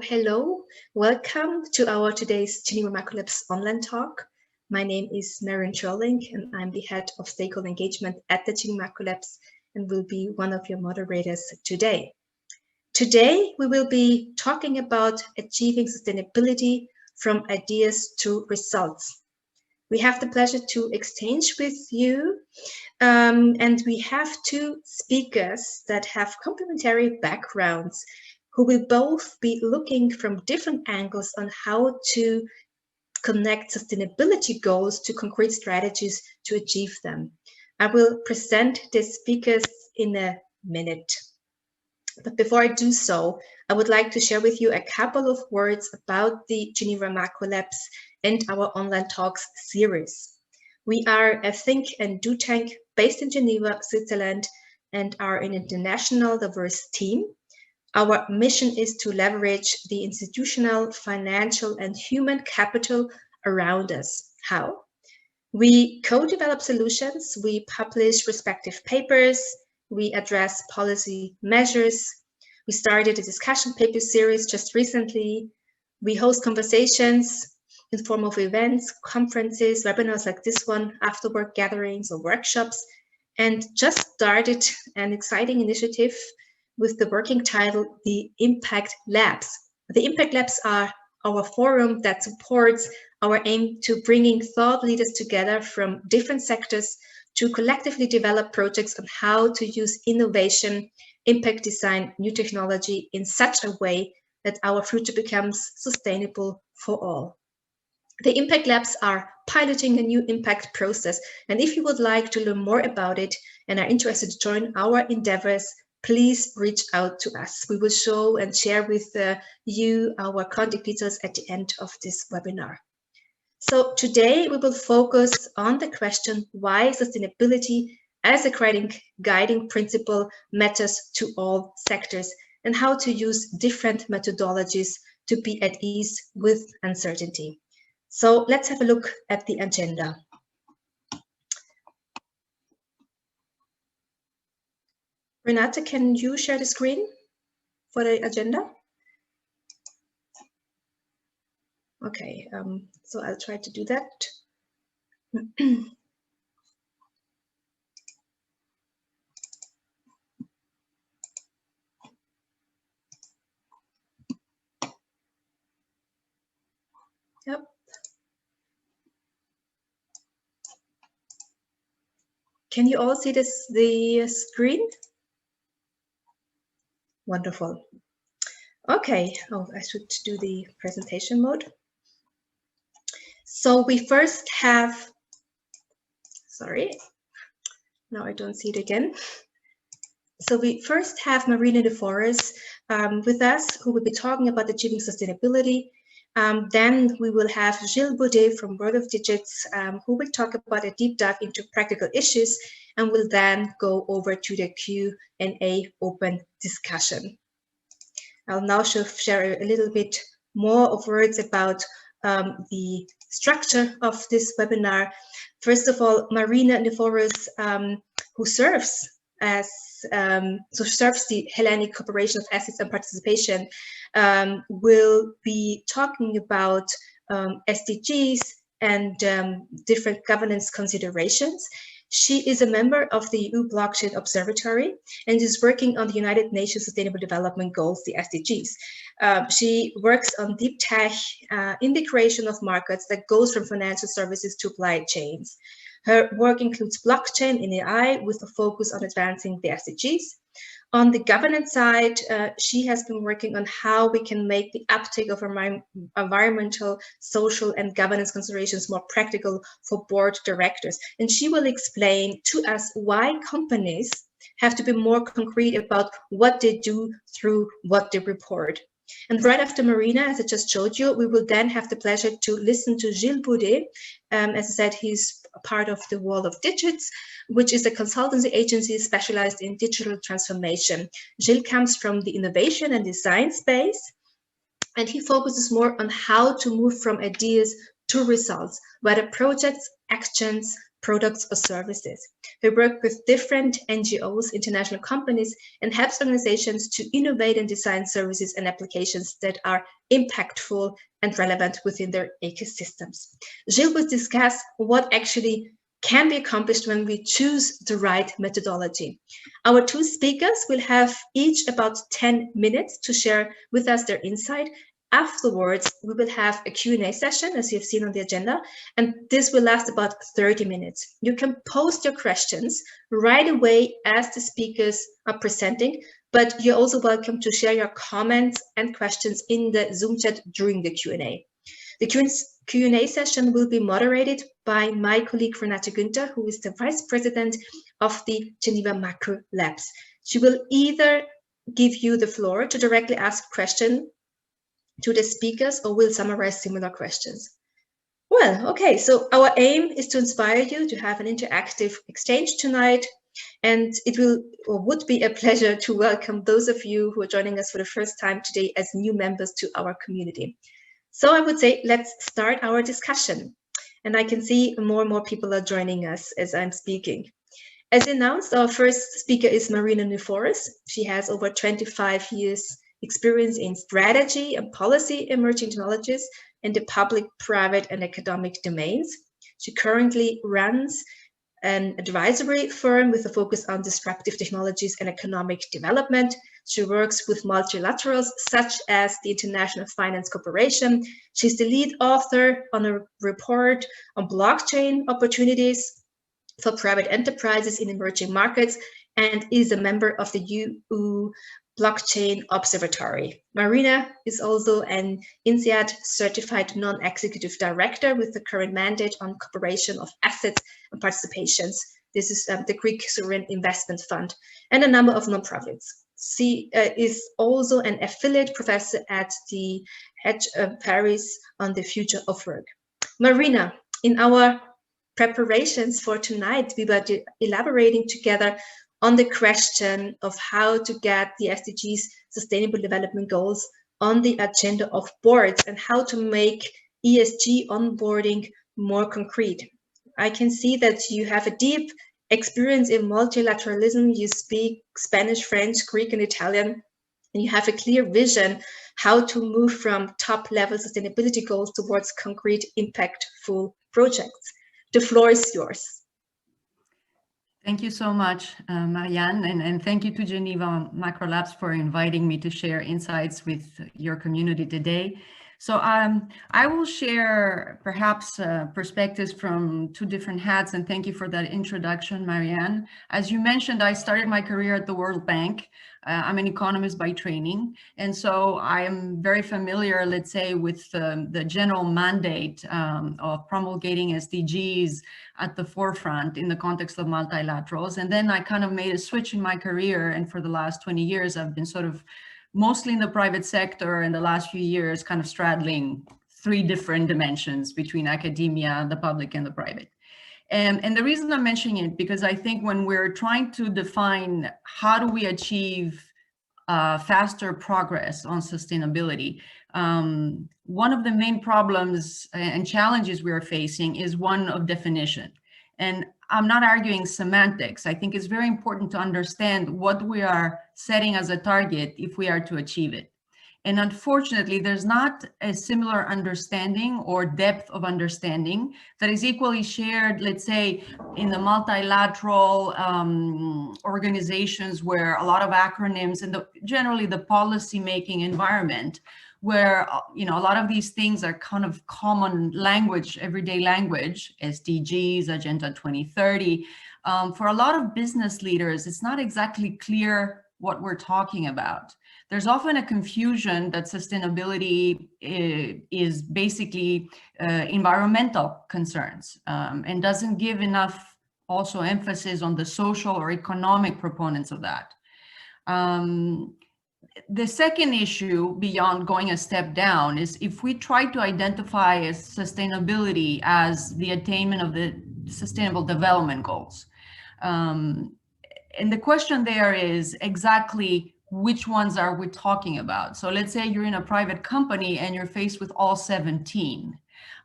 hello, welcome to our today's Geneva Macro Labs online talk. My name is Marianne Schörling and I'm the head of stakeholder engagement at the Geneva Macro Labs and will be one of your moderators today. Today, we will be talking about achieving sustainability from ideas to results. We have the pleasure to exchange with you and we have two speakers that have complementary backgrounds who will both be looking from different angles on how to connect sustainability goals to concrete strategies to achieve them. I will present the speakers in a minute. But before I do so, I would like to share with you a couple of words about the Geneva Macro Labs and our online talks series. We are a think and do tank based in Geneva, Switzerland, and are an international diverse team. Our mission is to leverage the institutional, financial, and human capital around us. How? We co-develop solutions, we publish respective papers, we address policy measures, we started a discussion paper series just recently, we host conversations in form of events, conferences, webinars like this one, after work gatherings or workshops, and just started an exciting initiative with the working title, The Impact Labs. The Impact Labs are our forum that supports our aim to bringing thought leaders together from different sectors to collectively develop projects on how to use innovation, impact design, new technology in such a way that our future becomes sustainable for all. The Impact Labs are piloting a new impact process, and if you would like to learn more about it and are interested to join our endeavors, please reach out to us. We will show and share with you our contact details at the end of this webinar. So today we will focus on the question why sustainability as a guiding principle matters to all sectors and how to use different methodologies to be at ease with uncertainty. So let's have a look at the agenda. Renate, can you share the screen for the agenda? Okay, so I'll try to do that. Yep. Can you all see the screen? Wonderful. Okay, oh, I should do the presentation mode. So we first have, sorry, now I don't see it again. So we first have Marina Niforos with us, who will be talking about achieving sustainability. Then we will have Gilles Baudet from World of Digits, who will talk about a deep dive into practical issues, and will then go over to the Q&A open discussion. I'll now share a little bit more of words about the structure of this webinar. First of all, Marina Niforos, who serves as serves the Hellenic Corporation of Assets and Participation, will be talking about SDGs and different governance considerations. She is a member of the EU Blockchain Observatory and is working on the United Nations Sustainable Development Goals, the SDGs. She works on deep tech in the creation of markets that goes from financial services to supply chains. Her work includes blockchain and AI with a focus on advancing the SDGs. On the governance side, she has been working on how we can make the uptake of environmental, social, and governance considerations more practical for board directors. And she will explain to us why companies have to be more concrete about what they do through what they report. And right after Marina, as I just showed you, we will then have the pleasure to listen to Gilles Baudet. As I said, he's part of the World of Digits, which is a consultancy agency specialized in digital transformation. Gilles comes from the innovation and design space, and he focuses more on how to move from ideas to results, whether projects, actions, products, or services. We work with different NGOs, international companies, and helps organizations to innovate and design services and applications that are impactful and relevant within their ecosystems. Gilles will discuss what actually can be accomplished when we choose the right methodology. Our two speakers will have each about 10 minutes to share with us their insight. Afterwards, we will have a Q&A session, as you have seen on the agenda, and this will last about 30 minutes. You can post your questions right away as the speakers are presenting, but you're also welcome to share your comments and questions in the Zoom chat during the Q&A. The Q&A session will be moderated by my colleague Renate Günther, who is the Vice President of the Geneva Macro Labs. She will either give you the floor to directly ask questions to the speakers or will summarize similar questions. Well, okay, so our aim is to inspire you to have an interactive exchange tonight, and it will or would be a pleasure to welcome those of you who are joining us for the first time today as new members to our community. So I would say let's start our discussion, and I can see more and more people are joining us as I'm speaking. As announced, our first speaker is Marina Niforos. She has over 25 years experience in strategy and policy emerging technologies in the public, private, and academic domains. She currently runs an advisory firm with a focus on disruptive technologies and economic development. She works with multilaterals such as the International Finance Corporation. She's the lead author on a report on blockchain opportunities for private enterprises in emerging markets and is a member of the EU Blockchain Observatory. Marina is also an INSEAD certified non-executive director with the current mandate on cooperation of assets and participations. This is the Greek Sovereign Investment Fund and a number of nonprofits. She is also an affiliate professor at the Paris on the future of work. Marina, in our preparations for tonight, we were elaborating together on the question of how to get the SDGs Sustainable Development Goals on the agenda of boards and how to make ESG onboarding more concrete. I can see that you have a deep experience in multilateralism. You speak Spanish, French, Greek, and Italian, and you have a clear vision how to move from top-level sustainability goals towards concrete, impactful projects. The floor is yours. Thank you so much, Marianne, and thank you to Geneva Macro Labs for inviting me to share insights with your community today. So I will share perhaps perspectives from two different hats, and thank you for that introduction, Marianne. As you mentioned, I started my career at the World Bank. I'm an economist by training, and so I am very familiar, let's say, with the general mandate of promulgating SDGs at the forefront in the context of multilaterals. And then I kind of made a switch in my career, and for the last 20 years, I've been sort of mostly in the private sector, and the last few years kind of straddling three different dimensions between academia, the public, and the private. And the reason I'm mentioning it, because I think when we're trying to define how do we achieve faster progress on sustainability, one of the main problems and challenges we are facing is one of definition. And I'm not arguing semantics. I think it's very important to understand what we are setting as a target if we are to achieve it. And unfortunately, there's not a similar understanding or depth of understanding that is equally shared, let's say, in the multilateral organizations where a lot of acronyms and generally the policy-making environment, where a lot of these things are kind of common language, everyday language, SDGs, Agenda 2030. For a lot of business leaders, it's not exactly clear what we're talking about. There's often a confusion that sustainability is basically environmental concerns and doesn't give enough also emphasis on the social or economic proponents of that. The second issue, beyond going a step down, is if we try to identify sustainability as the attainment of the Sustainable Development Goals. And the question there is exactly which ones are we talking about? So let's say you're in a private company and you're faced with all 17.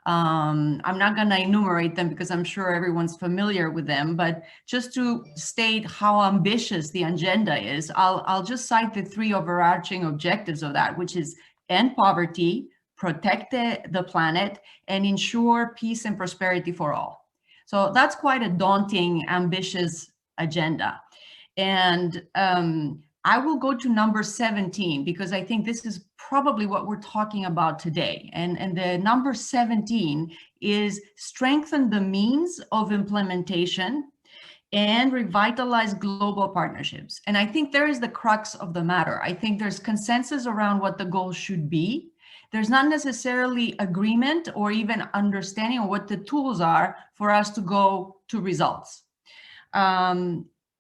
I'm not going to enumerate them because I'm sure everyone's familiar with them, but just to state how ambitious the agenda is, I'll just cite the three overarching objectives of that, which is end poverty, protect the planet, and ensure peace and prosperity for all. So that's quite a daunting, ambitious agenda. And I will go to number 17 because I think this is probably what we're talking about today. And the number 17 is strengthen the means of implementation and revitalize global partnerships. And I think there is the crux of the matter. I think there's consensus around what the goal should be. There's not necessarily agreement or even understanding of what the tools are for us to go to results.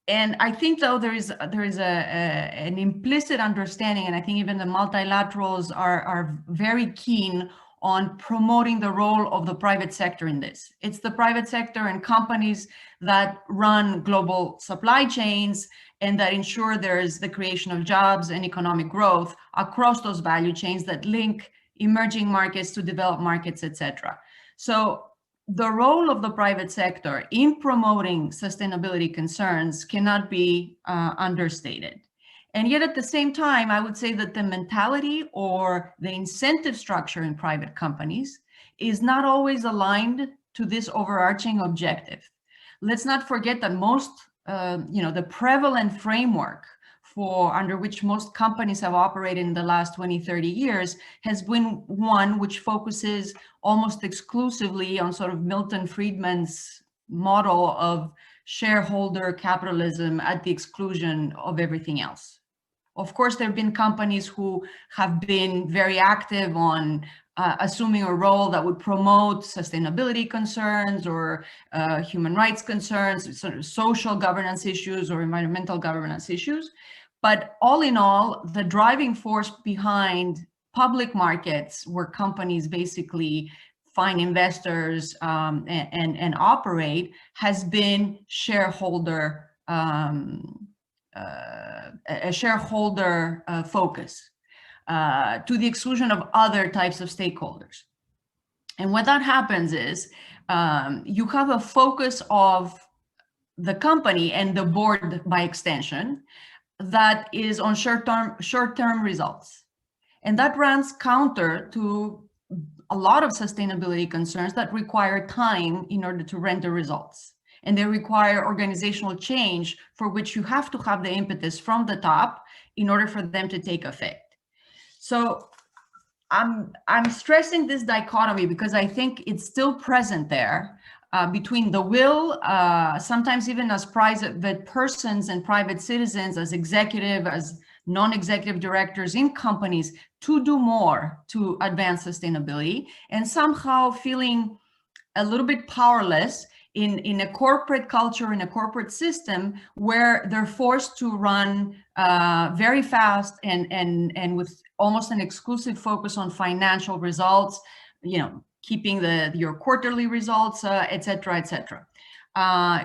And I think, though, there is an implicit understanding, and I think even the multilaterals are very keen on promoting the role of the private sector in this. It's the private sector and companies that run global supply chains and that ensure there is the creation of jobs and economic growth across those value chains that link emerging markets to developed markets, etc. So the role of the private sector in promoting sustainability concerns cannot be understated. And yet at the same time, I would say that the mentality or the incentive structure in private companies is not always aligned to this overarching objective. Let's not forget that most, the prevalent framework under which most companies have operated in the last 20, 30 years has been one which focuses almost exclusively on sort of Milton Friedman's model of shareholder capitalism at the exclusion of everything else. Of course, there have been companies who have been very active on assuming a role that would promote sustainability concerns or human rights concerns, sort of social governance issues or environmental governance issues. But all in all, the driving force behind public markets where companies basically find investors and operate has been shareholder a shareholder focus to the exclusion of other types of stakeholders. And what that happens is you have a focus of the company and the board by extension that is on short-term results. And that runs counter to a lot of sustainability concerns that require time in order to render results. And they require organizational change for which you have to have the impetus from the top in order for them to take effect. So I'm stressing this dichotomy because I think it's still present there between the will, sometimes even as private persons and private citizens, as executive, as non-executive directors in companies to do more to advance sustainability, and somehow feeling a little bit powerless in a corporate culture, in a corporate system where they're forced to run very fast and with almost an exclusive focus on financial results, keeping your quarterly results, et cetera,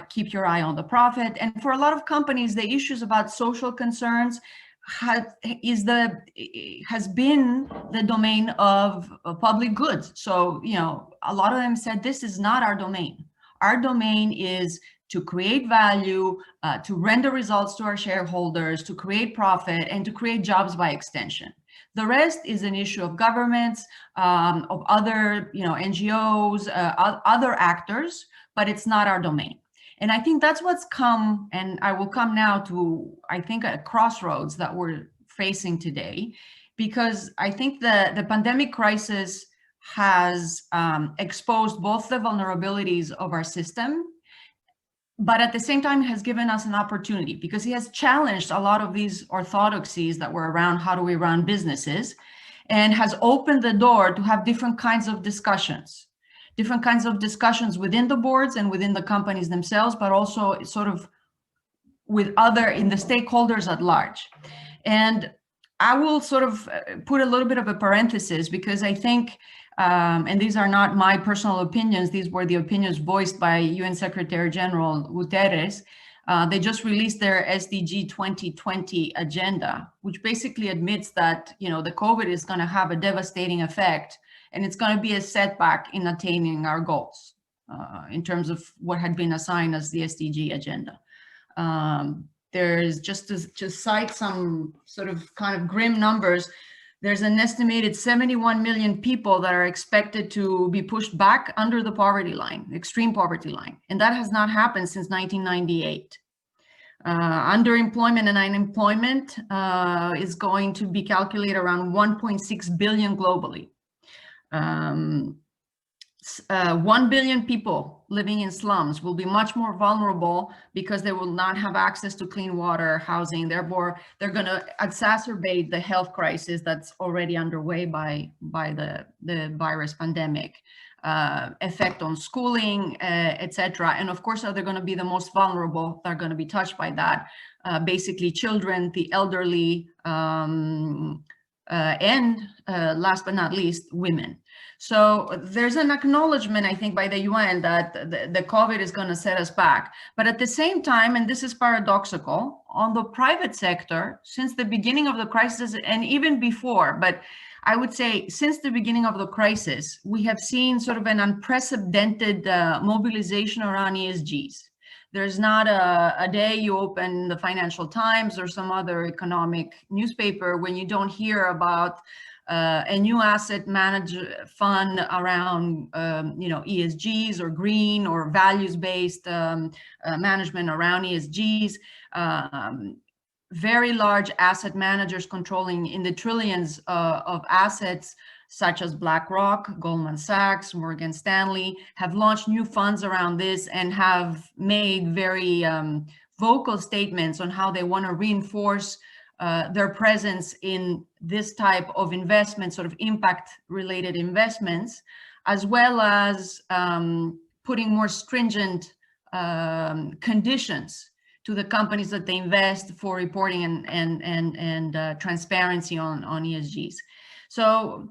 keep your eye on the profit. And for a lot of companies, the issues about social concerns has been the domain of public goods. So, a lot of them said, this is not our domain. Our domain is to create value, to render results to our shareholders, to create profit, and to create jobs by extension. The rest is an issue of governments, of other, NGOs, other actors, but it's not our domain. And I think that's what's come, and I will come now to, I think, a crossroads that we're facing today, because I think the pandemic crisis has exposed both the vulnerabilities of our system, but at the same time has given us an opportunity, because he has challenged a lot of these orthodoxies that were around how do we run businesses, and has opened the door to have different kinds of discussions within the boards and within the companies themselves, but also sort of with in the stakeholders at large. And I will sort of put a little bit of a parenthesis, because I think, and these are not my personal opinions, these were the opinions voiced by UN Secretary General Guterres. They just released their SDG 2020 agenda, which basically admits that, the COVID is going to have a devastating effect And it's going to be a setback in attaining our goals in terms of what had been assigned as the SDG agenda. There's just to cite some sort of kind of grim numbers, there's an estimated 71 million people that are expected to be pushed back under the poverty line, extreme poverty line. And that has not happened since 1998. Underemployment and unemployment is going to be calculated around 1.6 billion globally. 1 billion people living in slums will be much more vulnerable because they will not have access to clean water, housing. Therefore, they're going to exacerbate the health crisis that's already underway by the virus pandemic. Effect on schooling, etc. And of course, they're going to be the most vulnerable. They're going to be touched by that. Basically, children, the elderly, and last but not least, women. So there's an acknowledgement, I think, by the UN that the COVID is going to set us back. But at the same time, and this is paradoxical, on the private sector, since the beginning of the crisis and even before, but I would say since the beginning of the crisis, we have seen sort of an unprecedented mobilization around ESGs. There's not a day you open the Financial Times or some other economic newspaper when you don't hear about a new asset management fund around, ESGs or green or values-based management around ESGs. Very large asset managers controlling in the trillions of assets, such as BlackRock, Goldman Sachs, Morgan Stanley, have launched new funds around this and have made very vocal statements on how they want to reinforce their presence in this type of investment, sort of impact-related investments, as well as putting more stringent conditions to the companies that they invest for reporting and transparency on ESGs. So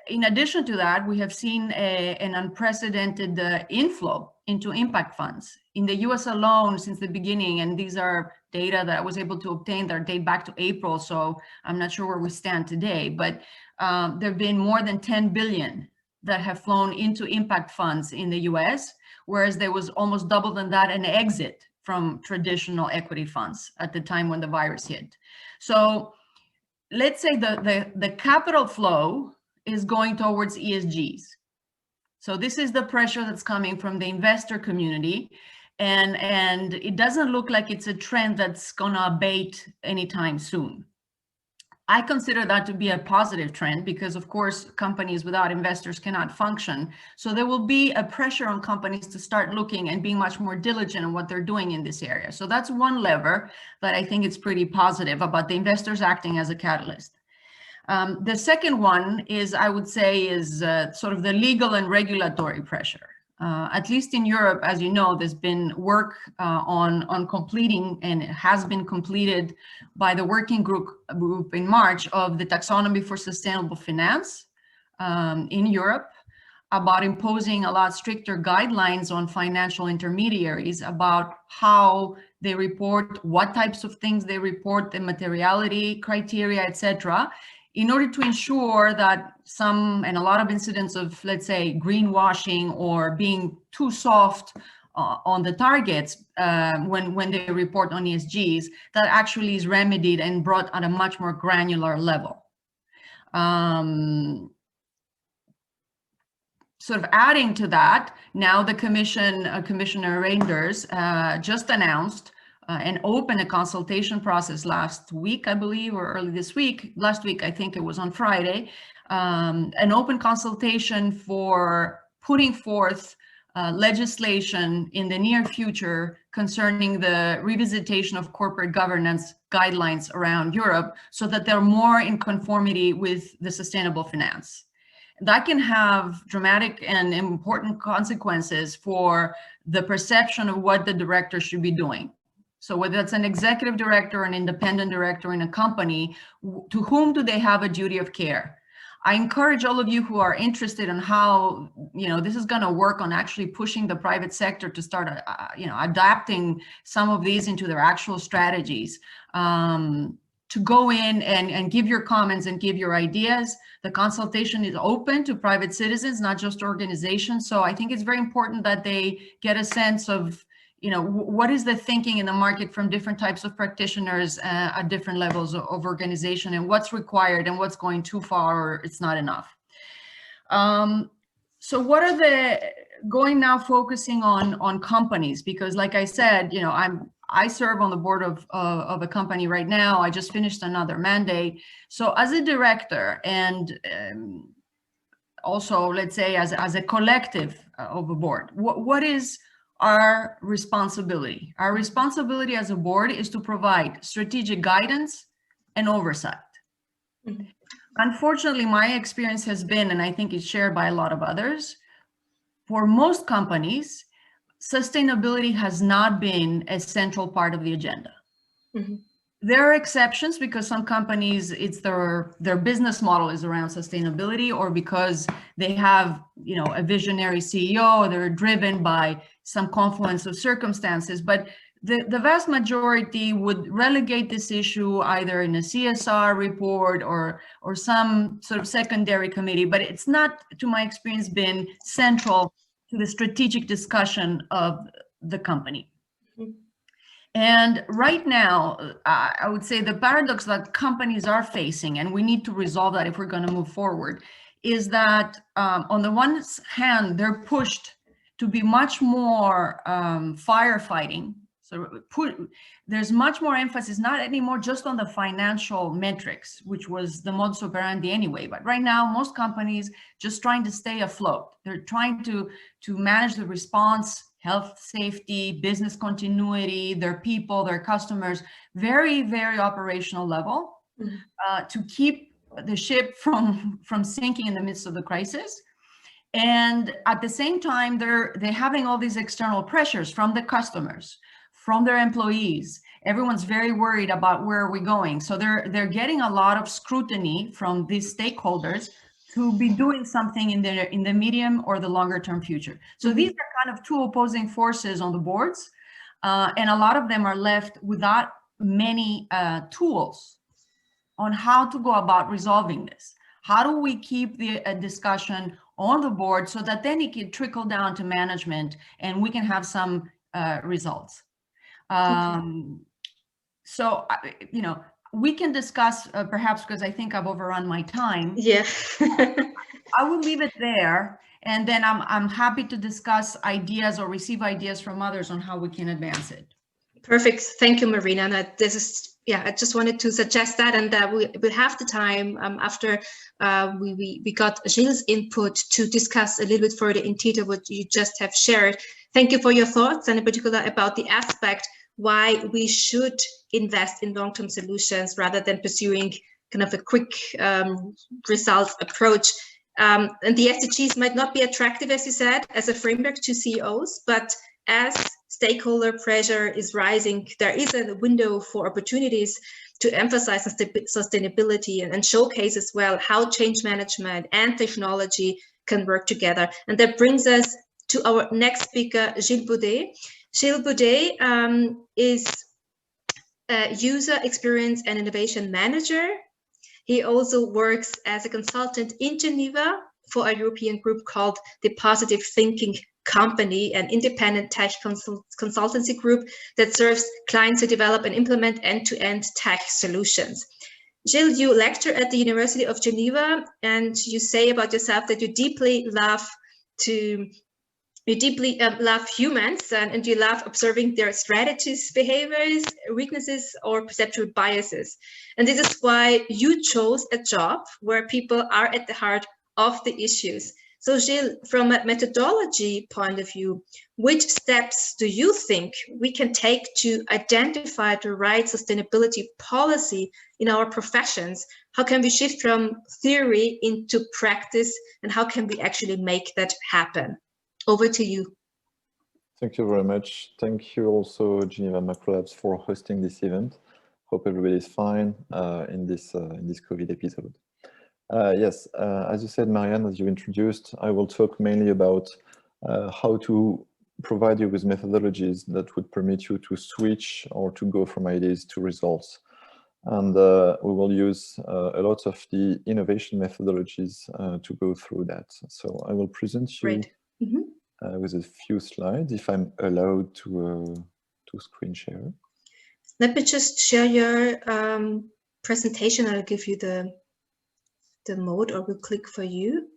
in addition to that, we have seen an unprecedented inflow into impact funds. In the US alone, since the beginning, and these are data that I was able to obtain that date back to April, so I'm not sure where we stand today, but there have been more than 10 billion that have flown into impact funds in the US, whereas there was almost double than that an exit from traditional equity funds at the time when the virus hit. So let's say the capital flow is going towards ESGs. So this is the pressure that's coming from the investor community. And it doesn't look like it's a trend that's going to abate anytime soon. I consider that to be a positive trend because, of course, companies without investors cannot function. So there will be a pressure on companies to start looking and being much more diligent in what they're doing in this area. So that's one lever that I think is pretty positive about the investors acting as a catalyst. The second one is, I would say, is sort of the legal and regulatory pressure. At least in Europe, as you know, there's been work on completing, and it has been completed by the working group in March of the taxonomy for sustainable finance in Europe, about imposing a lot stricter guidelines on financial intermediaries about how they report, what types of things they report, the materiality criteria, etc., in order to ensure that some and a lot of incidents of, let's say, greenwashing or being too soft on the targets when they report on ESGs, that actually is remedied and brought at a much more granular level. Sort of adding to that, now the Commission, Commissioner Reinders just announced and opened a consultation process last week, I believe, or early this week. Last week, I think it was on Friday, an open consultation for putting forth legislation in the near future concerning the revisitation of corporate governance guidelines around Europe so that they're more in conformity with the sustainable finance. That can have dramatic and important consequences for the perception of what the director should be doing. So whether it's an executive director or an independent director in a company, to whom do they have a duty of care? I encourage all of you who are interested in how this is going to work on actually pushing the private sector to start adapting some of these into their actual strategies. to go in and give your comments and give your ideas. The consultation is open to private citizens, not just organizations. So I think it's very important that they get a sense of, you know, what is the thinking in the market from different types of practitioners at different levels of organization, and what's required and what's going too far or it's not enough. So what are the, going now focusing on companies, because like I said, you know, I serve on the board of a company right now. I just finished another mandate. So as a director and also, let's say, as a collective of a board, what is our responsibility? Our responsibility as a board is to provide strategic guidance and oversight. Mm-hmm. Unfortunately, my experience has been, and I think it's shared by a lot of others, for most companies, sustainability has not been a central part of the agenda. Mm-hmm. There are exceptions because some companies, it's their business model is around sustainability, or because they have, you know, a visionary CEO, or they're driven by some confluence of circumstances. But the vast majority would relegate this issue either in a CSR report or some sort of secondary committee, but it's not, to my experience, been central to the strategic discussion of the company. Mm-hmm. And right now, I would say the paradox that companies are facing, and we need to resolve that if we're going to move forward, is that on the one hand, they're pushed to be much more firefighting. So there's much more emphasis, not anymore just on the financial metrics, which was the modus operandi anyway. But right now, most companies just trying to stay afloat. They're trying to manage the response, health, safety, business continuity, their people, their customers, very, very operational level, mm-hmm. To keep the ship from sinking in the midst of the crisis. And at the same time, they're having all these external pressures from the customers, from their employees. Everyone's very worried about where are we going. So they're getting a lot of scrutiny from these stakeholders to be doing something in the medium or the longer term future. So mm-hmm. These are kind of two opposing forces on the boards. And a lot of them are left without many tools on how to go about resolving this. How do we keep the discussion on the board so that then it can trickle down to management and we can have some results? So, you know, we can discuss perhaps, because I think I've overrun my time. Yeah. I will leave it there, and then I'm happy to discuss ideas or receive ideas from others on how we can advance it. Perfect. Thank you, Marina. And this is, yeah, I just wanted to suggest that, and we have the time after we got Gilles' input to discuss a little bit further in detail what you just have shared. Thank you for your thoughts, and in particular about the aspect why we should invest in long-term solutions rather than pursuing kind of a quick results approach. And the SDGs might not be attractive, as you said, as a framework to CEOs, but as stakeholder pressure is rising, there is a window for opportunities to emphasize sustainability and showcase as well how change management and technology can work together. And that brings us to our next speaker, Gilles Baudet. Gilles Baudet is a user experience and innovation manager. He also works as a consultant in Geneva for a European group called the Positive Thinking Company, an independent tech consultancy group that serves clients to develop and implement end-to-end tech solutions. Gilles, you lecture at the University of Geneva, and you say about yourself that you deeply love humans, and you love observing their strategies, behaviors, weaknesses, or perceptual biases. And this is why you chose a job where people are at the heart of the issues. So Gilles, from a methodology point of view, which steps do you think we can take to identify the right sustainability policy in our professions? How can we shift from theory into practice, and how can we actually make that happen? Over to you. Thank you very much. Thank you also, Geneva Macrolabs, for hosting this event. Hope everybody is fine in this COVID episode. Yes, as you said, Marianne, as you introduced, I will talk mainly about how to provide you with methodologies that would permit you to switch or to go from ideas to results. And we will use a lot of the innovation methodologies to go through that. So I will present you with a few slides, if I'm allowed to screen share. Let me just share your presentation. I'll give you the mode, or we'll click for you.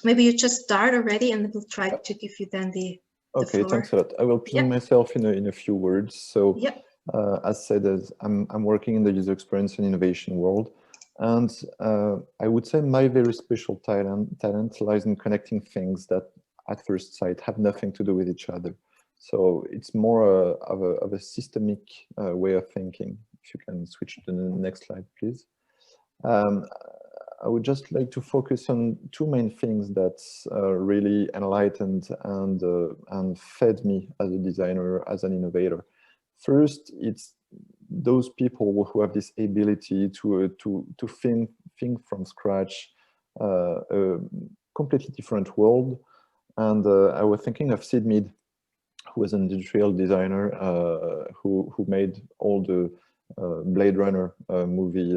Maybe you just start already, and we'll try to give you then the okay, floor. Thanks a lot. I will present myself in a few words. So, as said, I'm working in the user experience and innovation world, and I would say my very special talent lies in connecting things that, at first sight, have nothing to do with each other. So it's more of a systemic way of thinking. If you can switch to the next slide, please. I would just like to focus on two main things that really enlightened and fed me as a designer, as an innovator. First, it's those people who have this ability to think from scratch, a completely different world. And I was thinking of Sid Mead, who was an industrial designer who made all the Blade Runner movie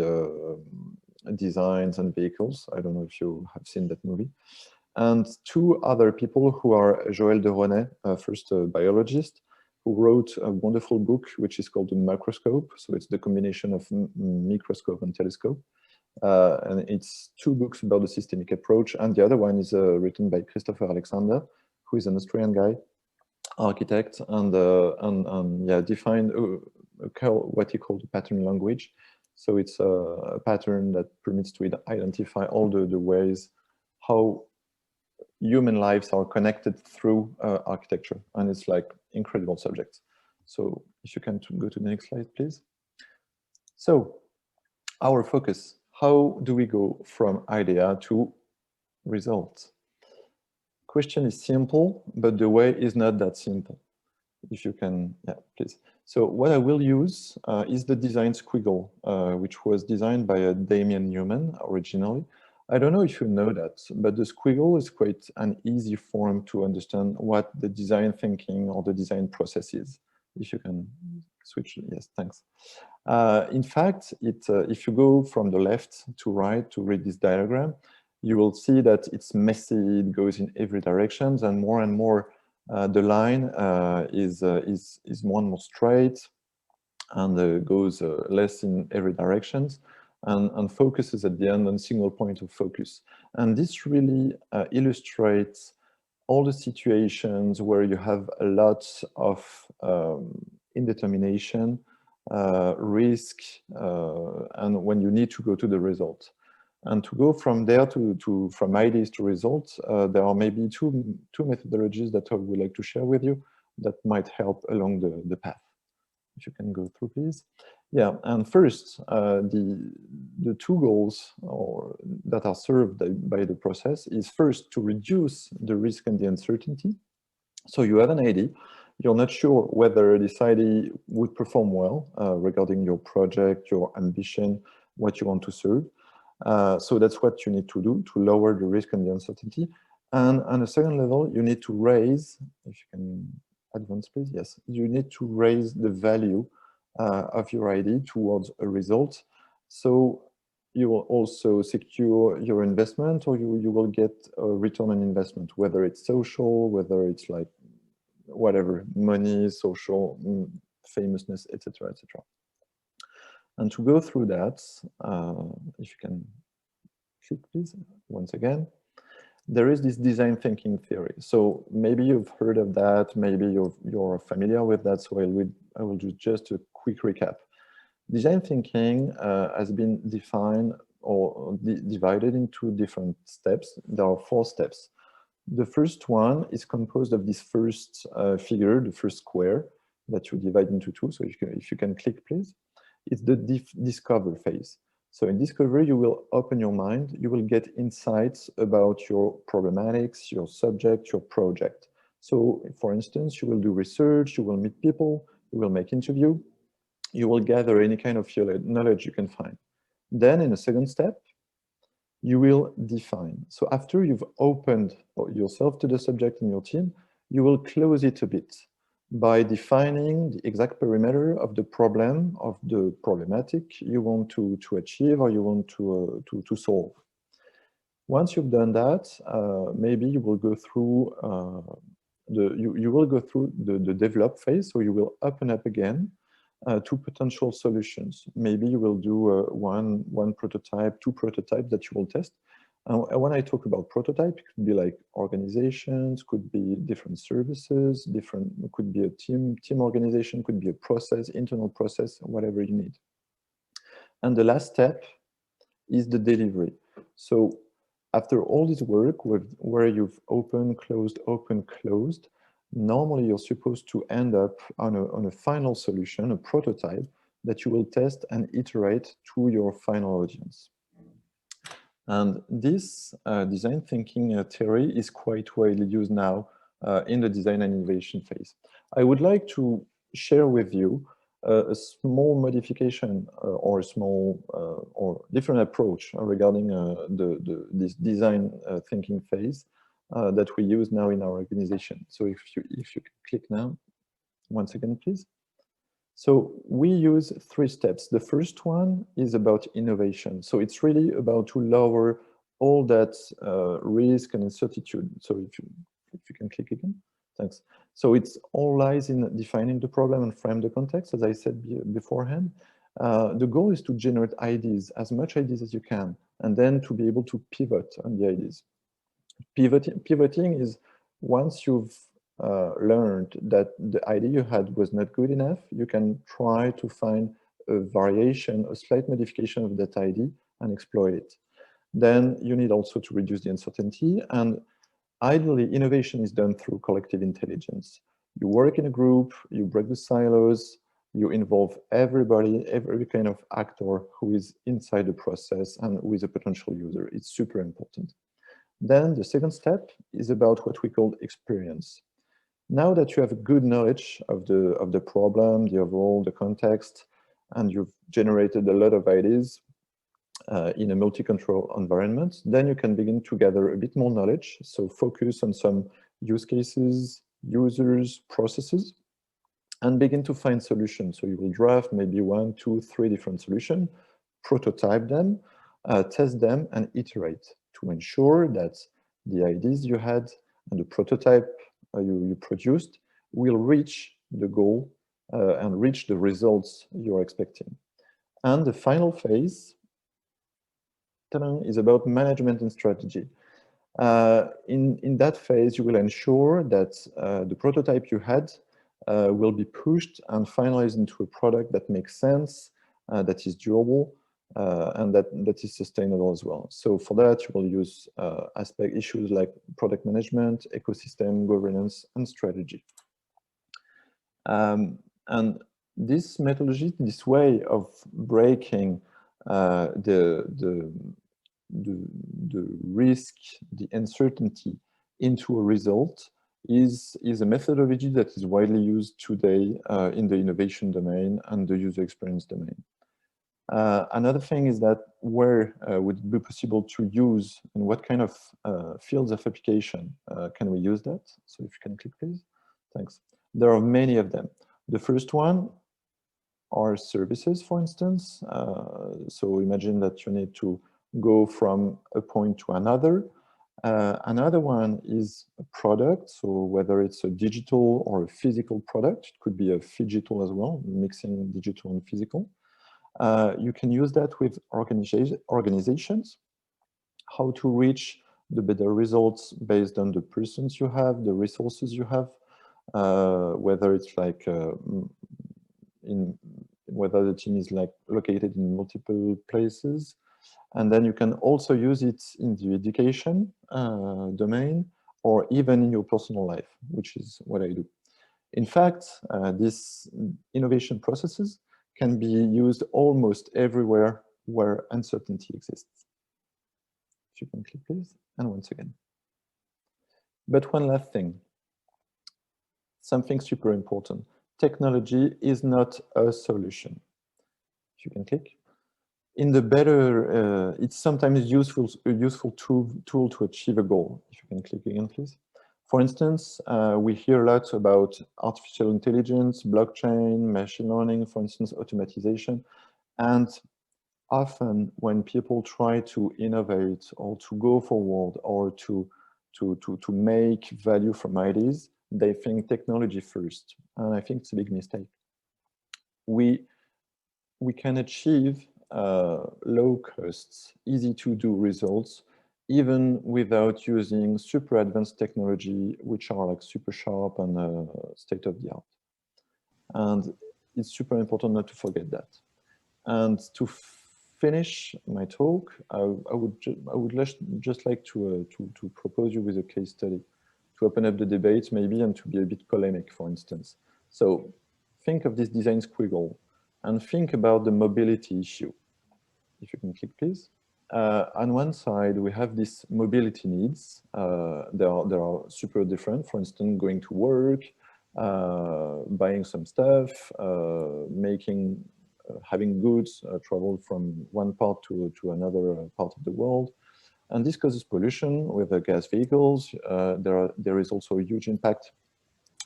designs and vehicles. I don't know if you have seen that movie. And two other people who are Joël de Ronet, first a biologist, who wrote a wonderful book which is called The Microscope. So it's the combination of microscope and telescope. And it's two books about the systemic approach. And the other one is written by Christopher Alexander, who is an Austrian guy, architect, and defined what he called a pattern language. So it's a pattern that permits to identify all the ways how human lives are connected through architecture. And it's like incredible subject. So if you can go to the next slide, please. So our focus, how do we go from idea to result? Question is simple, but the way is not that simple. If you can, yeah, please. So what I will use is the design squiggle, which was designed by Damien Newman originally. I don't know if you know that, but the squiggle is quite an easy form to understand what the design thinking or the design process is. If you can switch, yes, thanks. In fact, if you go from the left to right to read this diagram, you will see that it's messy, it goes in every direction, and more the line is more and more straight and goes less in every direction and focuses at the end on single point of focus. And this really illustrates all the situations where you have a lot of indetermination, risk, and when you need to go to the result. And to go from there from ideas to results, there are maybe two methodologies that I would like to share with you that might help along the path. If you can go through, please. Yeah, and first, the two goals that are served by the process is first to reduce the risk and the uncertainty. So you have an idea, you're not sure whether this idea would perform well regarding your project, your ambition, what you want to serve. So that's what you need to do to lower the risk and the uncertainty. And on a second level, you need to raise, if you can advance please, yes, you need to raise the value of your idea towards a result. So you will also secure your investment, or you will get a return on investment, whether it's social, whether it's like whatever, money, social, famousness, etc., etc. And to go through that, if you can click please, once again, there is this design thinking theory. So maybe you've heard of that, maybe you're familiar with that, so I will do just a quick recap. Design thinking has been defined or divided into different steps. There are 4 steps. The first one is composed of this first figure, the first square, that you divide into 2. So if you can click, please. It's the discover phase. So in discovery, you will open your mind, you will get insights about your problematics, your subject, your project. So for instance, you will do research, you will meet people, you will make interview, you will gather any kind of knowledge you can find. Then in a second step, you will define. So after you've opened yourself to the subject in your team, you will close it a bit by defining the exact perimeter of the problem, of the problematic you want to achieve or you want to solve. Once you've done that, maybe you will go through the develop phase. So you will open up again to potential solutions. Maybe you will do one prototype, two prototypes that you will test. When I talk about prototype, it could be like organizations, could be different services, could be a team organization, could be a process, internal process, whatever you need. And the last step is the delivery. So after all this work where you've open, closed, normally you're supposed to end up on a final solution, a prototype that you will test and iterate to your final audience. And this design thinking theory is quite widely used now in the design and innovation phase. I would like to share with you a small modification or a small or different approach regarding this design thinking phase that we use now in our organization. So if you click now, once again, please. So we use 3 steps. The first one is about innovation. So it's really about to lower all that risk and uncertainty. So if you can click again, thanks. So it's all lies in defining the problem and frame the context, as I said beforehand. The goal is to generate ideas, as much ideas as you can, and then to be able to pivot on the ideas. Pivoting is once you've learned that the idea you had was not good enough, you can try to find a variation, a slight modification of that idea and exploit it. Then you need also to reduce the uncertainty, and ideally innovation is done through collective intelligence. You work in a group, you break the silos, you involve everybody, every kind of actor who is inside the process and who is a potential user. It's super important. Then the second step is about what we call experience. Now that you have a good knowledge of the problem, the overall, the context, and you've generated a lot of ideas in a multi-control environment, then you can begin to gather a bit more knowledge. So focus on some use cases, users, processes, and begin to find solutions. So you will draft maybe 1, 2, 3 different solutions, prototype them, test them, and iterate to ensure that the ideas you had and the prototype you produced will reach the goal and reach the results you're expecting. And the final phase is about management and strategy. In that phase, you will ensure that the prototype you had will be pushed and finalized into a product that makes sense, that is durable, and that is sustainable as well. So for that, you will use issues like product management, ecosystem, governance, and strategy. And this methodology, this way of breaking the risk, the uncertainty into a result is a methodology that is widely used today in the innovation domain and the user experience domain. Another thing is that where would it be possible to use and what kind of fields of application can we use that? So if you can click, please. Thanks. There are many of them. The first one are services, for instance. So imagine that you need to go from a point to another. Another one is a product. So whether it's a digital or a physical product, it could be a phygital as well, mixing digital and physical. You can use that with organizations, how to reach the better results based on the persons you have, the resources you have, whether it's like whether the team is like located in multiple places. And then you can also use it in the education domain or even in your personal life, which is what I do. In fact, these innovation processes can be used almost everywhere where uncertainty exists. If you can click, please, and once again. But one last thing, something super important. Technology is not a solution. If you can click. in the better, it's sometimes a useful tool to achieve a goal. If you can click again, please. For instance, we hear a lot about artificial intelligence, blockchain, machine learning, for instance, automatization. And often when people try to innovate or to go forward or to make value from ideas, they think technology first. And I think it's a big mistake. We can achieve low costs, easy to do results, even without using super advanced technology, which are like super sharp and state of the art. And it's super important not to forget that. And to finish my talk, I would just like to propose you with a case study to open up the debate maybe and to be a bit polemic, for instance. So think of this design squiggle and think about the mobility issue. If you can click, please. On one side, we have these mobility needs. They are super different. For instance, going to work, buying some stuff, having goods travel from one part to another part of the world. And this causes pollution with the gas vehicles. There is also a huge impact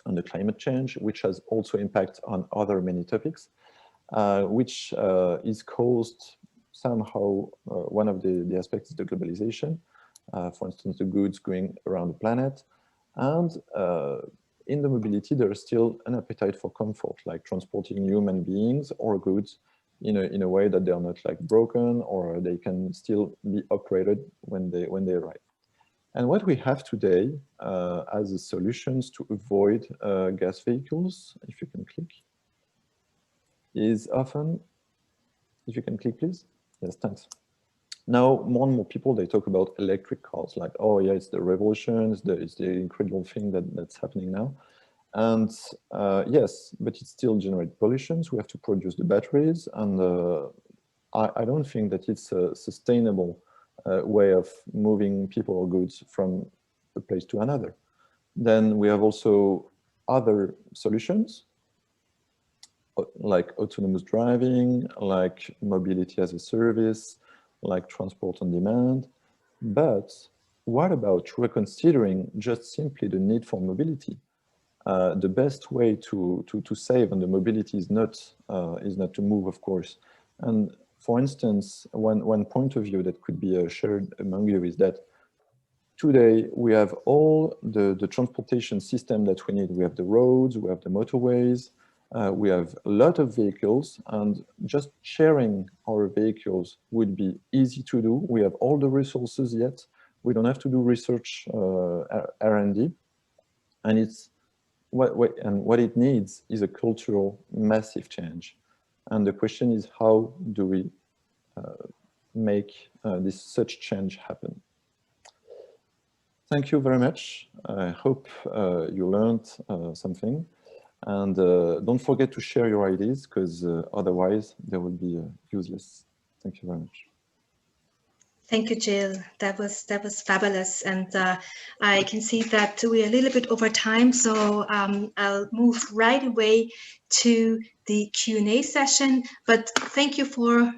on the climate change, which has also impact on other many topics, which is caused somehow, one of the aspects is the globalization. For instance, the goods going around the planet. And in the mobility, there is still an appetite for comfort, like transporting human beings or goods in a way that they are not like broken, or they can still be operated when they arrive. And what we have today as a solutions to avoid gas vehicles, if you can click, is often, if you can click, please. Yes, thanks. Now, more and more people, they talk about electric cars, like, oh yeah, it's the revolution, it's the incredible thing that's happening now. And yes, but it still generates pollutions. We have to produce the batteries. And I don't think that it's a sustainable way of moving people or goods from a place to another. Then we have also other solutions, like autonomous driving, like mobility as a service, like transport on demand. But what about reconsidering just simply the need for mobility? The best way to save on the mobility is not to move, of course. And for instance, one point of view that could be shared among you is that today we have all the transportation system that we need. We have the roads, we have the motorways, we have a lot of vehicles, and just sharing our vehicles would be easy to do. We have all the resources yet. We don't have to do research, R&D, and it's what it needs is a cultural massive change. And the question is, how do we make such change happen? Thank you very much. I hope you learned something. And don't forget to share your ideas, because otherwise they will be useless. Thank you very much. Thank you, Gilles. That was fabulous, and I can see that we're a little bit over time, so I'll move right away to the Q&A session. But thank you for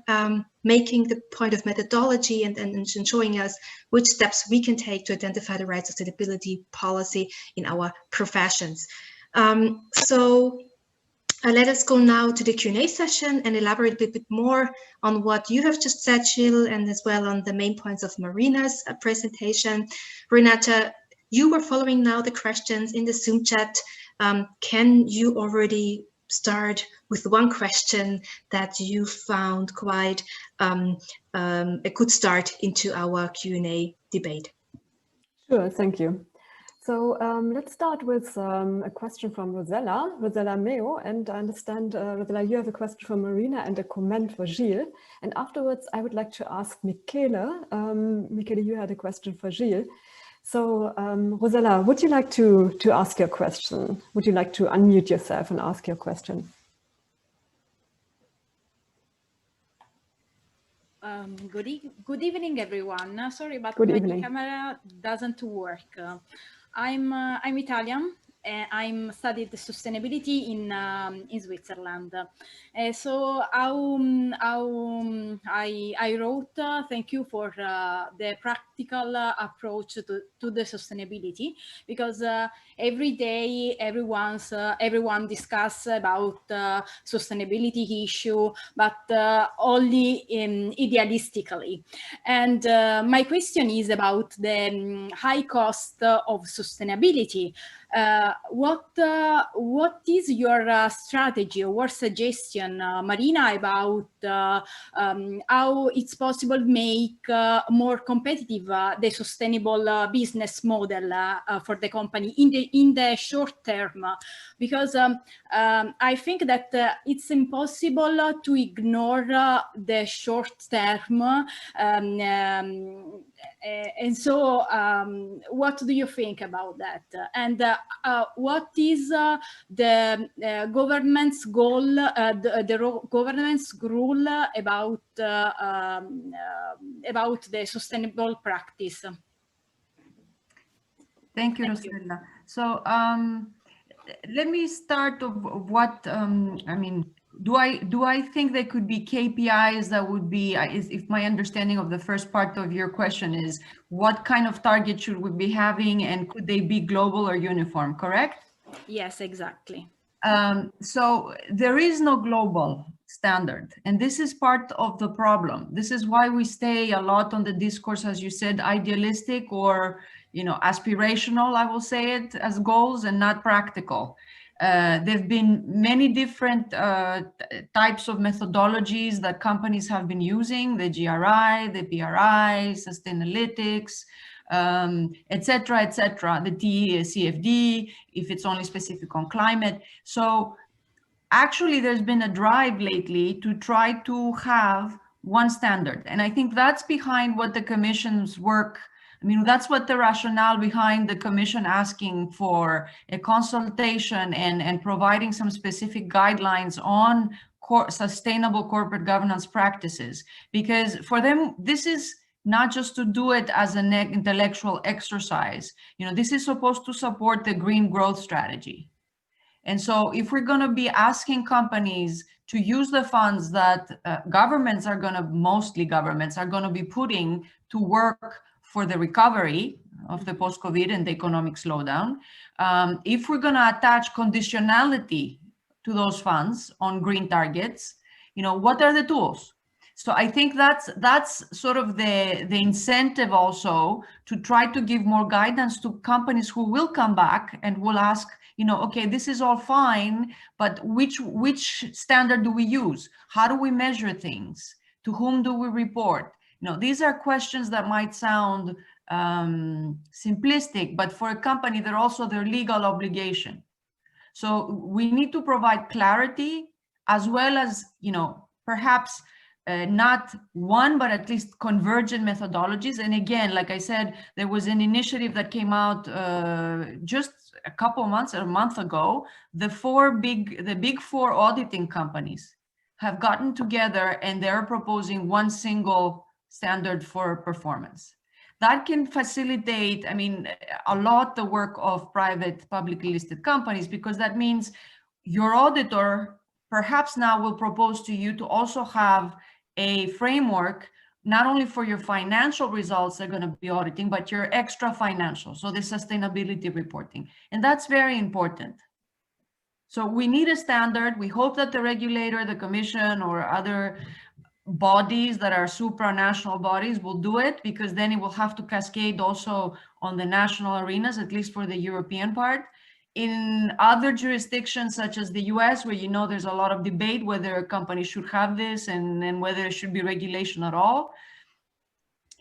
making the point of methodology and showing us which steps we can take to identify the right sustainability policy in our professions. Let us go now to the Q&A session and elaborate a bit more on what you have just said, Gilles, and as well on the main points of Marina's presentation. Renate, you were following now the questions in the Zoom chat. Can you already start with one question that you found quite a good start into our Q&A debate? Sure, thank you. So let's start with a question from Rosella Meo, and I understand, Rosella, you have a question for Marina and a comment for Gilles. And afterwards, I would like to ask Michele. Michele, you had a question for Gilles. So Rosella, would you like to ask your question? Would you like to unmute yourself and ask your question? Good evening, everyone. Sorry, but my camera doesn't work. I'm Italian, I'm studied sustainability in Switzerland. So I wrote, thank you for the practical approach to the sustainability, because every day everyone discuss about sustainability issue, but only idealistically. And my question is about the high cost of sustainability. What is your strategy or suggestion, Marina, about how it's possible to make more competitive the sustainable business model for the company in the short term? Because I think that it's impossible to ignore the short term. And so what do you think about that? And what is the government's goal, the government's rule about the sustainable practice? Thank you, Rosella. So let me start of what I mean. Do I think there could be KPIs that would be, if my understanding of the first part of your question is, what kind of target should we be having, and could they be global or uniform, correct? Yes, exactly. So there is no global standard, and this is part of the problem. This is why we stay a lot on the discourse, as you said, idealistic or, you know, aspirational, I will say it, as goals, and not practical. There've been many different types of methodologies that companies have been using, the GRI, the PRI, Sustainalytics, etc., the TCFD, if it's only specific on climate. So actually, there's been a drive lately to try to have one standard. And I think that's behind what the Commission's work, I mean, that's what the rationale behind the Commission asking for a consultation and providing some specific guidelines on sustainable corporate governance practices. Because for them, this is not just to do it as an intellectual exercise. You know, this is supposed to support the green growth strategy. And so if we're going to be asking companies to use the funds that mostly governments are going to be putting to work for the recovery of the post-COVID and the economic slowdown, if we're going to attach conditionality to those funds on green targets, you know, what are the tools? So I think that's sort of the incentive also to try to give more guidance to companies who will come back and will ask, you know, okay, this is all fine, but which standard do we use? How do we measure things? To whom do we report? You know, these are questions that might sound simplistic, but for a company, they're also their legal obligation. So we need to provide clarity, as well as, you know, perhaps not one, but at least convergent methodologies. And again, like I said, there was an initiative that came out just a couple of months or a month ago. The big four auditing companies have gotten together and they're proposing one single standard for performance. That can facilitate, I mean, a lot the work of private publicly listed companies, because that means your auditor perhaps now will propose to you to also have a framework, not only for your financial results they're going to be auditing, but your extra financial, so the sustainability reporting. And that's very important. So we need a standard. We hope that the regulator, the Commission, or other bodies that are supranational bodies will do it, because then it will have to cascade also on the national arenas, at least for the European part. In other jurisdictions, such as the US, where, you know, there's a lot of debate whether a company should have this and whether there should be regulation at all.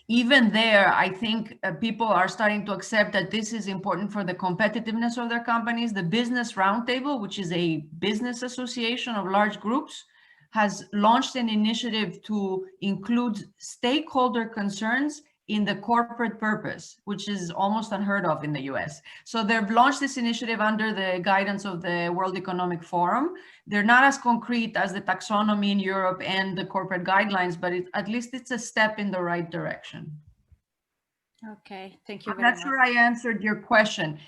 Even there, I think people are starting to accept that this is important for the competitiveness of their companies. The Business Roundtable, which is a business association of large groups, has launched an initiative to include stakeholder concerns in the corporate purpose, which is almost unheard of in the US. So they've launched this initiative under the guidance of the World Economic Forum. They're not as concrete as the taxonomy in Europe and the corporate guidelines, but at least it's a step in the right direction. Okay, thank you I'm very not much. sure I answered your question.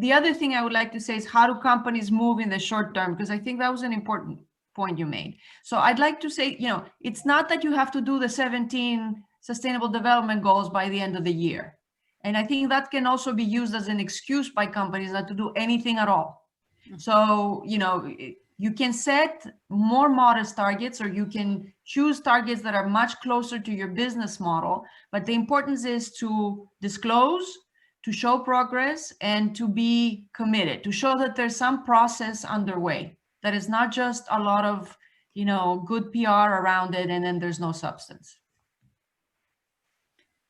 The other thing I would like to say is, how do companies move in the short term? Because I think that was an important point you made. So I'd like to say, you know, it's not that you have to do the 17 sustainable development goals by the end of the year. And I think that can also be used as an excuse by companies not to do anything at all. So, you know, you can set more modest targets, or you can choose targets that are much closer to your business model. But the importance is to disclose, to show progress, and to be committed, to show that there's some process underway, that is not just a lot of, you know, good PR around it and then there's no substance.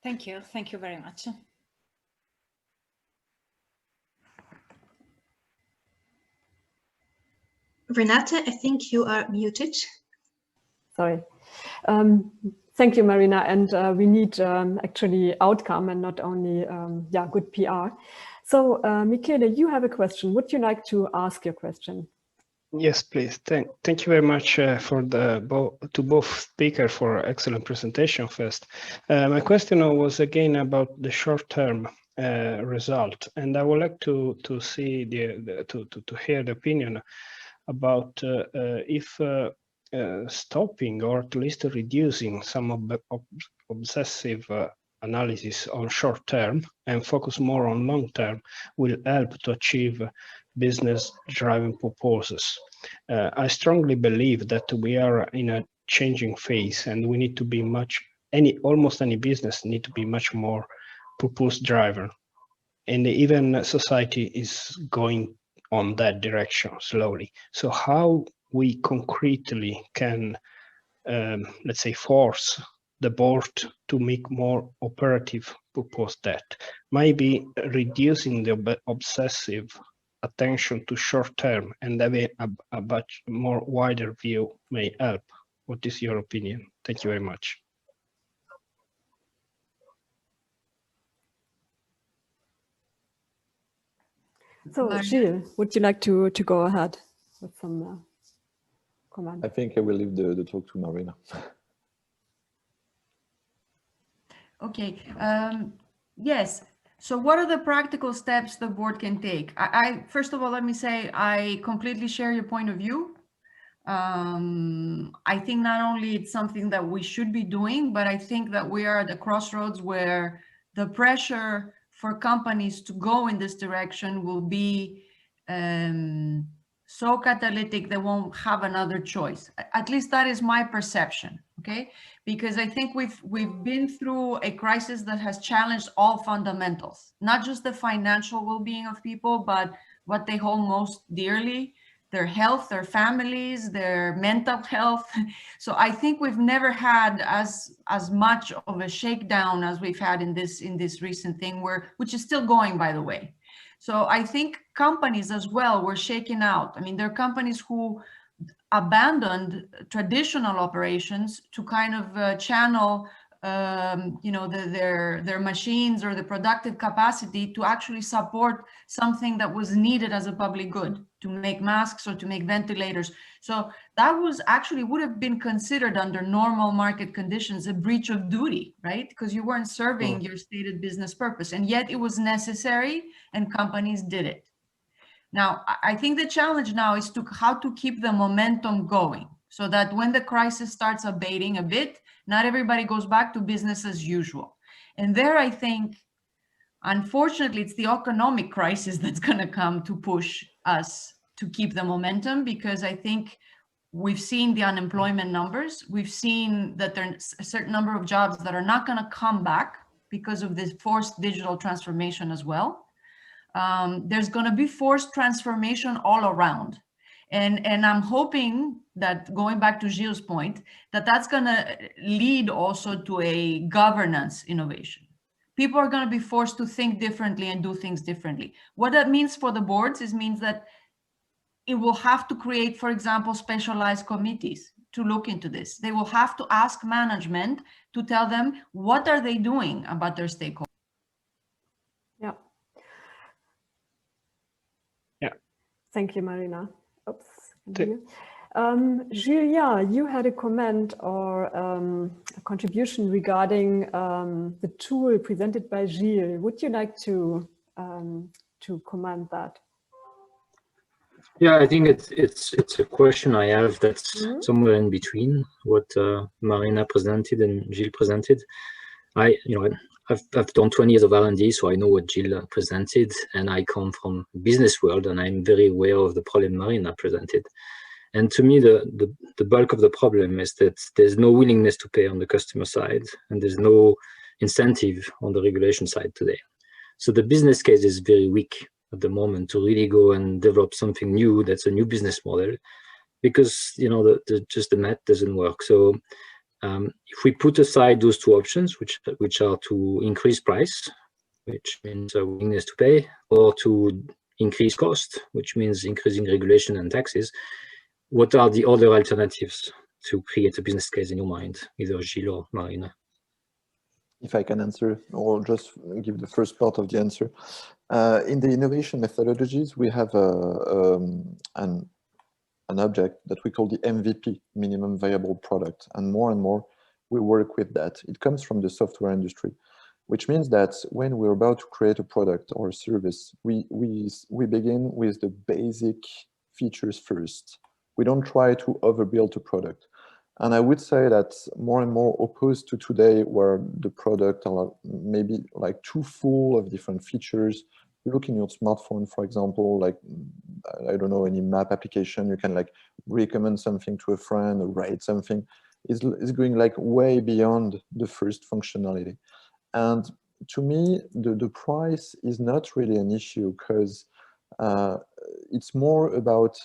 Thank you. Thank you very much. Renate, I think you are muted. Sorry. Thank you, Marina. And we need actually outcome and not only good PR. So, Michele, you have a question. Would you like to ask your question? Yes, please. Thank you very much for to both speakers for excellent presentation first. My question was again about the short-term result, and I would like to see to hear the opinion about if stopping or at least reducing some of the obsessive analysis on short term and focus more on long term will help to achieve business driving purposes. I strongly believe that we are in a changing phase, and we need to be almost any business need to be much more purpose driven, and even society is going on that direction slowly. So how we concretely can, let's say, force the board to make more operative purpose that maybe reducing the obsessive attention to short term and having a much more wider view may help. What is your opinion? Thank you very much. So, Gilles, would you like to go ahead with some comment? I think I will leave the talk to Marina. Okay. Yes. So what are the practical steps the board can take? First of all, let me say, I completely share your point of view. I think not only it's something that we should be doing, but I think that we are at the crossroads where the pressure for companies to go in this direction will be so catalytic they won't have another choice. At least that is my perception, okay? Because I think we've been through a crisis that has challenged all fundamentals, not just the financial well-being of people, but what they hold most dearly, their health, their families, their mental health. So I think we've never had as much of a shakedown as we've had in this recent thing, which is still going, by the way. So I think companies as well were shaken out. I mean, there are companies who abandoned traditional operations to kind of channel their machines or the productive capacity to actually support something that was needed as a public good, to make masks or to make ventilators. So that was actually would have been considered under normal market conditions a breach of duty, right? Because you weren't serving your stated business purpose, and yet it was necessary and companies did it. Now, I think the challenge now is how to keep the momentum going so that when the crisis starts abating a bit, not everybody goes back to business as usual. And there, I think, unfortunately, it's the economic crisis that's going to come to push us to keep the momentum, because I think we've seen the unemployment numbers. We've seen that there's a certain number of jobs that are not going to come back because of this forced digital transformation as well. There's going to be forced transformation all around. And I'm hoping that, going back to Gilles' point, that's going to lead also to a governance innovation. People are going to be forced to think differently and do things differently. What that means for the boards means that it will have to create, for example, specialized committees to look into this. They will have to ask management to tell them what are they doing about their stakeholders. Thank you, Marina. Oops. Gilles, you had a comment or a contribution regarding the tool presented by Gilles. Would you like to comment that? Yeah, I think it's a question I have that's somewhere in between what Marina presented and Gilles presented. I've done 20 years of R&D, so I know what Gilles presented, and I come from business world, and I'm very aware of the problem Marina presented. And to me, the bulk of the problem is that there's no willingness to pay on the customer side, and there's no incentive on the regulation side today. So the business case is very weak at the moment to really go and develop something new that's a new business model, because just the math doesn't work. So if we put aside those two options, which are to increase price, which means a willingness to pay, or to increase cost, which means increasing regulation and taxes, what are the other alternatives to create a business case in your mind, either Gilles or Marina? If I can answer, or just give the first part of the answer. In the innovation methodologies, we have an object that we call the MVP, minimum viable product, and more we work with that. It comes from the software industry, which means that when we're about to create a product or a service, we begin with the basic features first. We don't try to overbuild a product. And I would say that more and more opposed to today, where the product are maybe like too full of different features. Look in your smartphone, for example, like, I don't know, any map application, you can like recommend something to a friend or write something. Is going like way beyond the first functionality. And to me, the price is not really an issue, because it's more about,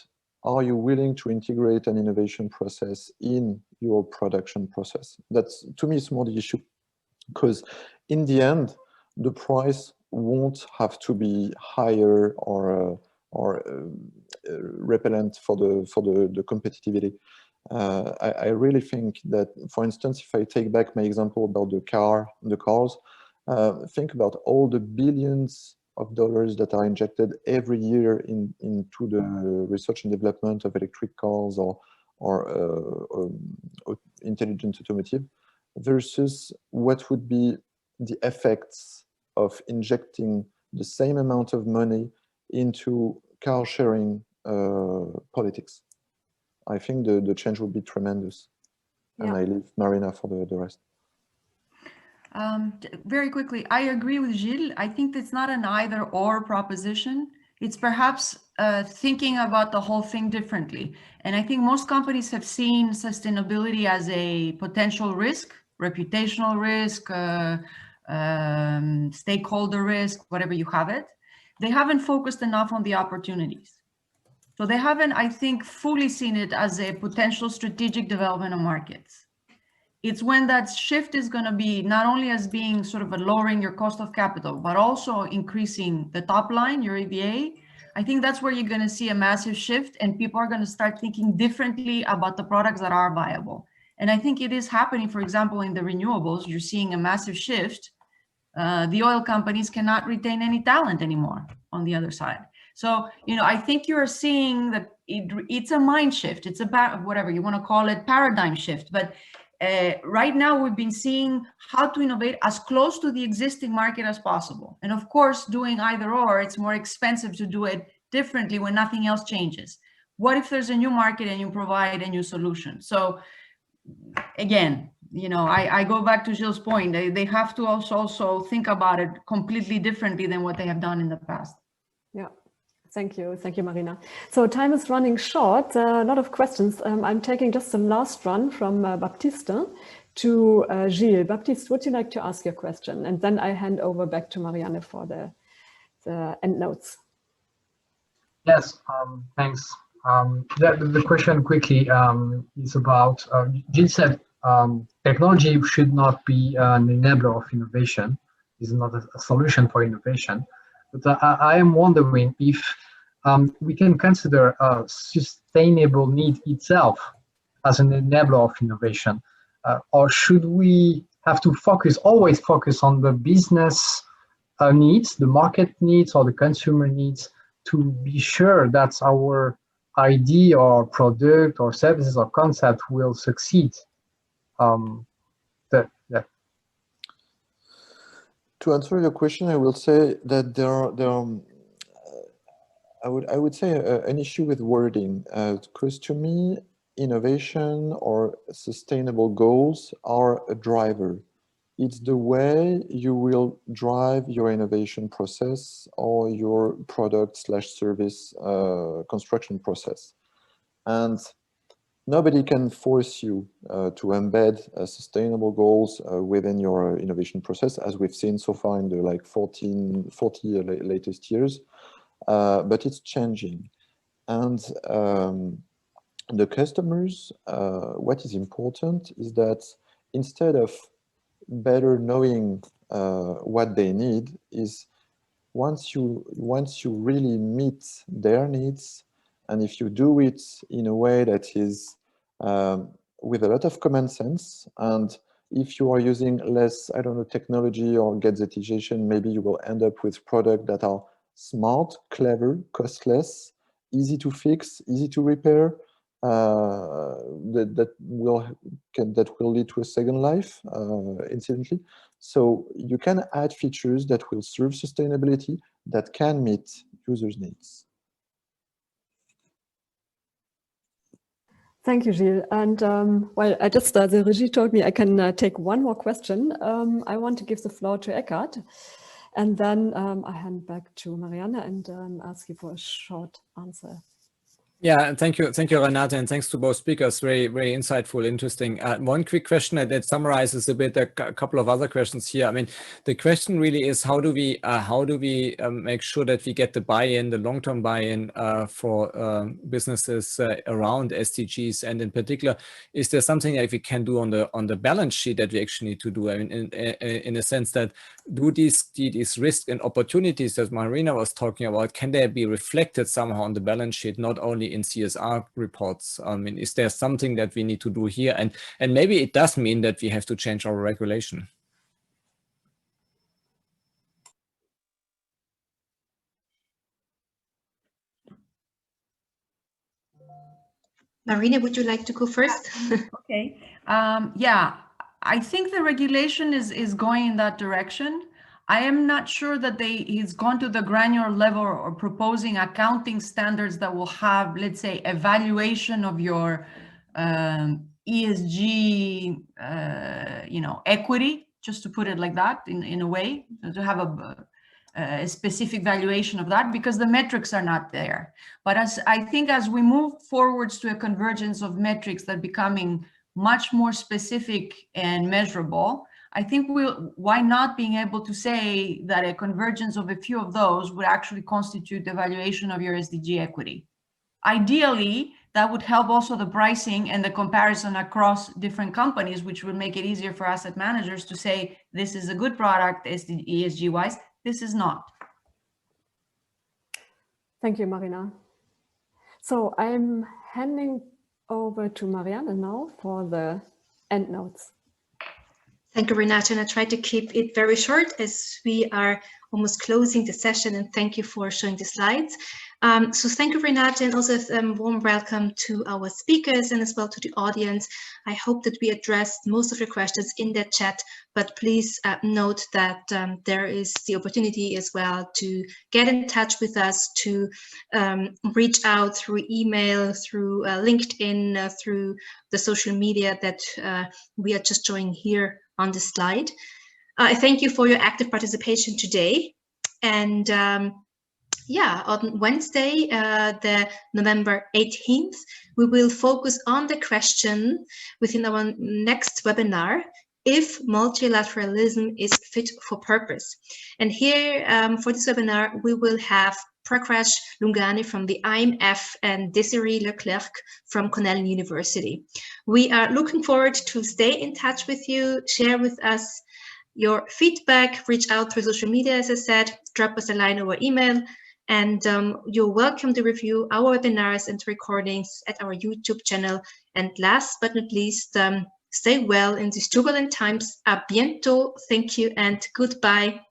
are you willing to integrate an innovation process in your production process? That's, to me, it's more the issue, because in the end, the price won't have to be higher or repellent for the competitivity. I really think that, for instance, if I take back my example about the cars, think about all the billions of dollars that are injected every year into the research and development of electric cars or intelligent automotive, versus what would be the effects of injecting the same amount of money into car sharing politics. I think the change would be tremendous. And I leave Marina for the rest. Very quickly, I agree with Gilles. I think it's not an either or proposition. It's perhaps thinking about the whole thing differently. And I think most companies have seen sustainability as a potential risk, reputational risk, stakeholder risk, whatever you have it. They haven't focused enough on the opportunities. So they haven't, I think, fully seen it as a potential strategic development of markets. It's when that shift is going to be not only as being sort of a lowering your cost of capital, but also increasing the top line, your EVA. I think that's where you're going to see a massive shift, and people are going to start thinking differently about the products that are viable. And I think it is happening, for example, in the renewables, you're seeing a massive shift. The oil companies cannot retain any talent anymore on the other side. So, I think you're seeing that it's a mind shift. It's about whatever you want to call it, paradigm shift. But right now we've been seeing how to innovate as close to the existing market as possible. And of course, doing either or, it's more expensive to do it differently when nothing else changes. What if there's a new market and you provide a new solution? So again, I go back to Gilles' point. They have to also think about it completely differently than what they have done in the past. Yeah. Thank you, Marina. So time is running short. A lot of questions. I'm taking just the last one from Baptiste to Gilles. Baptiste, would you like to ask your question? And then I hand over back to Marianne for the end notes. Yes, thanks. The question quickly is about, Gilles said technology should not be an enabler of innovation. It's not a solution for innovation. But I am wondering if we can consider sustainable need itself as an enabler of innovation, or should we have to always focus on the business needs, the market needs, or the consumer needs, to be sure that our idea or product or services or concept will succeed. To answer your question, I will say that I would say an issue with wording, because to me, innovation or sustainable goals are a driver. It's the way you will drive your innovation process or your product/service construction process. And nobody can force you to embed sustainable goals within your innovation process, as we've seen so far in the like 40 latest years, but it's changing. And the customers, what is important is that instead of better knowing what they need, is once you really meet their needs, and if you do it in a way that is with a lot of common sense, and if you are using less, I don't know, technology or gadgetization, maybe you will end up with products that are smart, clever, costless, easy to fix, easy to repair, that will lead to a second life, incidentally. So you can add features that will serve sustainability, that can meet users' needs. Thank you, Gilles. And well, I just, the regie told me I can take one more question. I want to give the floor to Eckhart, and then I hand back to Marianne and ask you for a short answer. Yeah, and thank you, Renate, and thanks to both speakers. Very, very insightful, interesting. One quick question that summarizes a bit a couple of other questions here. I mean, the question really is how do we make sure that we get the buy-in, the long-term buy-in for businesses around SDGs, and in particular, is there something that we can do on the balance sheet that we actually need to do? I mean, in a sense that do these risks and opportunities that Marina was talking about, can they be reflected somehow on the balance sheet, not only in CSR reports? I mean, is there something that we need to do here? And maybe it does mean that we have to change our regulation. Marina, would you like to go first? Okay. Yeah, I think the regulation is going in that direction. I am not sure that he's gone to the granular level or proposing accounting standards that will have, let's say, evaluation of your ESG, equity, just to put it like that, in a way, to have a specific valuation of that, because the metrics are not there. But I think as we move forwards to a convergence of metrics that are becoming much more specific and measurable, I think why not being able to say that a convergence of a few of those would actually constitute the valuation of your SDG equity. Ideally, that would help also the pricing and the comparison across different companies, which would make it easier for asset managers to say, this is a good product ESG wise, this is not. Thank you, Marina. So I'm handing over to Marianne now for the end notes. Thank you, Renate, and I try to keep it very short as we are almost closing the session, and thank you for showing the slides. So thank you, Renate, and also a warm welcome to our speakers and as well to the audience. I hope that we addressed most of your questions in that chat, but please note that there is the opportunity as well to get in touch with us, to reach out through email, through LinkedIn, through the social media that we are just showing here on the slide. I thank you for your active participation today. And yeah, on Wednesday, the November 18th, we will focus on the question within our next webinar, if multilateralism is fit for purpose. And here for this webinar, we will have Prakash Lungani from the IMF and Desiree Leclerc from Cornell University. We are looking forward to stay in touch with you, share with us your feedback, reach out through social media, as I said, drop us a line over email, and you're welcome to review our webinars and recordings at our YouTube channel. And last but not least, stay well in these turbulent times. A bientôt, thank you and goodbye.